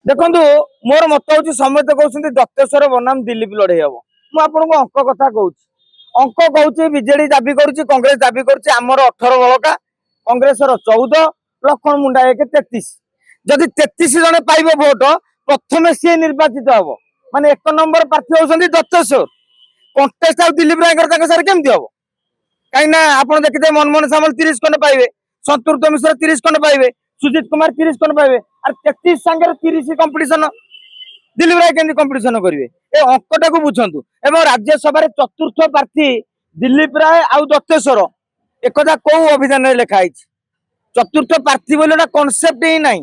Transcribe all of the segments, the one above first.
देखु मोर मत हूँ समस्त कहते दत्तेश्वर बनाम दिलीप लड़े हम मुझे अंक कथा कहूँ अंक कहूँ बीजेडी दाबी करुच्ची कांग्रेस दाबी करुच्ची आमर 18 बड़का कांग्रेस 14 लक्ष्मण मुंडा 1 33 जदि 33 जन पाइब भोट प्रथम सी निर्वाचित हम माने 1 नंबर प्रार्थी होती दत्तेश्वर कंटेस्ट आ दिलीप राय सारे केमती हम कहीं आप देखते मनमोहन सामल 30 खंड पाइबे संतुर्त मिश्र 30 खंड पाइबे सुजित कुमार 30 खंड पाइबे और 33 सांगे 30 कंपिटिशन दिलीप राय केमती कंपिटिशन करेंगे ए अंकटा को बुझंतु एवं राज्यसभा चतुर्थ प्रार्थी दिलीप राय आउ दत्तेश्वर एक कौ अभिधान लिखाई चतुर्थ प्रार्थी बोले कनसेप्ट ही ना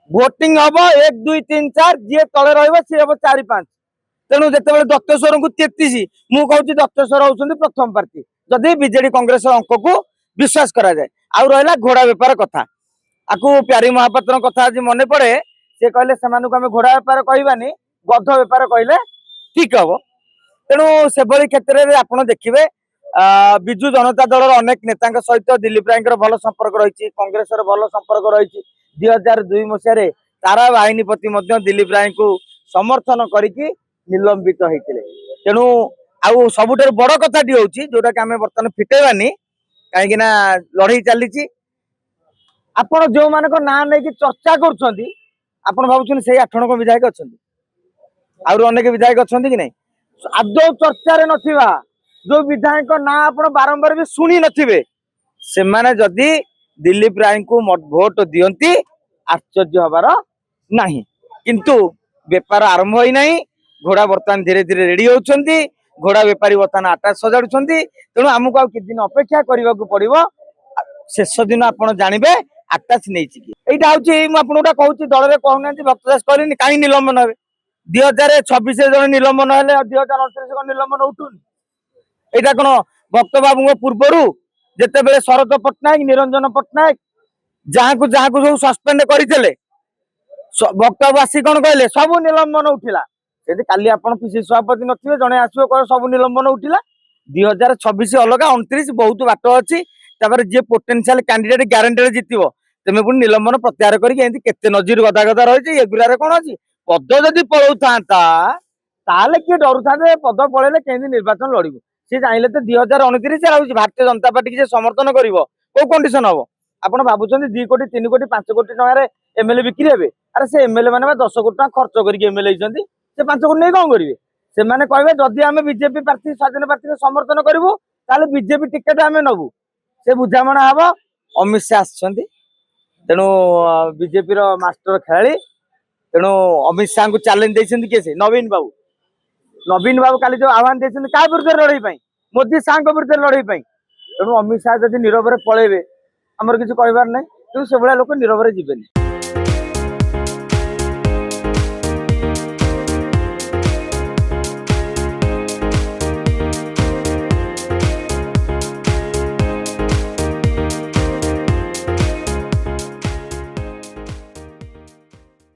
भोटिंग हम 1 2 3 4 जी तले सी हम 4 5 तेणु जिते दत्तेश्वर को 33 मु कहूँ दत्तेश्वर होती प्रथम प्रार्थी जदि बीजेडी कांग्रेस अंक को विश्वास करा जाए आउ रहा घोड़ा बेपार कथा आपको प्यारी महापात्र कथा आज मन पड़े सी कहले से आम घोड़ा बेपार कहबानी गध बेपार कहले ठीक हम तेणु से क्षेत्र में आप देखिए विजु जनता दल अनेक नेता सहित दिलीप राय भल संपर्क रही कांग्रेस भल संपर्क रही 2002 मसीह तारा बाहिनीपति दिलीप राय को समर्थन करके निलंबित होते तेणु आउ सबुठ बड़ कथाटी हूँ जोटा कि आम बर्तमान फिटेबानी कहीं लड़ई चली आपण जो मान ना नहीं चर्चा कर भावुं से 8 जण विधायक अच्छा आउ अनेक विधायक अच्छा कि नहीं आदौ चर्चा नथिबा जो विधायक ना आप बारंबार भी शुणी नथिबे से माने जदि दिलीप राय को भोट दियंती आश्चर्य हबार नहीं किंतु बेपार आरंभ होई नहीं घोड़ा बर्तमान धीरे धीरे रेडी होउछंती घोड़ा बेपारी बर्तमान आटा सजाड़ुछंती तेणु आमको किछ दिन अपेक्षा करने को पड़ो शेष दिन आप जानवे आटाच नहीं यहाँ हूँ मुझे कहूँ दल में कहूना भक्तदास कहनी कहीं निलंबन हे 2026 जन निलंबन है 2029 निलंबन उठुनी यहाँ कौन भक्त बाबू पूर्वर जिते शरद पट्टनायक निरंजन पट्टनायक जहाँ को सब सस्पेंड करते भक्त बाबू आसी कौन कहले सब निलंबन उठिला काली आप सभापति नथिबे जड़े आसो कह सब निलंबन उठिला 2026 अलग 29 बहुत बाट अच्छी जी पोटेंशियल कैंडिडेट ग्यारंटी जितब तेमे पुणी निलंबन प्रत्याहार करके नजीर गदा गदा रही एगुरार कौन अच्छी पद जदि पलौ था किए डर था पद पलैले कहीं निर्वाचन लड़ब सी चाहिए तो 2029 भारतीय जनता पार्टी की समर्थन कर कंडीशन हम आप भावुं 2 कोटी 3 कोटी 5 कोटी टकर एमएलए बिक्री हे अरे से एमएलए मैंने 10 कोटी खर्च करके एमएलए होती से 5 कोटी नहीं कौन करेंगे से मैंने कहे जदि आम बीजेपी प्रार्थी स्वाधीन प्रार्थी समर्थन करूँ ताले बीजेपी टिकेट आम नबू से बुझामणा हम अमित शाह आसछंती तेणु बीजेपी मास्टर खेलाड़ी तेणु अमित शाह को चैलेंज देते किए से नवीन बाबू काली जो आह्वान देते क्या विरुद्ध लड़ाई मोदी शाह विरुद्ध लड़ाई तेणु अमित शाह जब नीरव पलैबे आमर किसी कहबार ना कि से भाया लोक नीरव जीवेनि।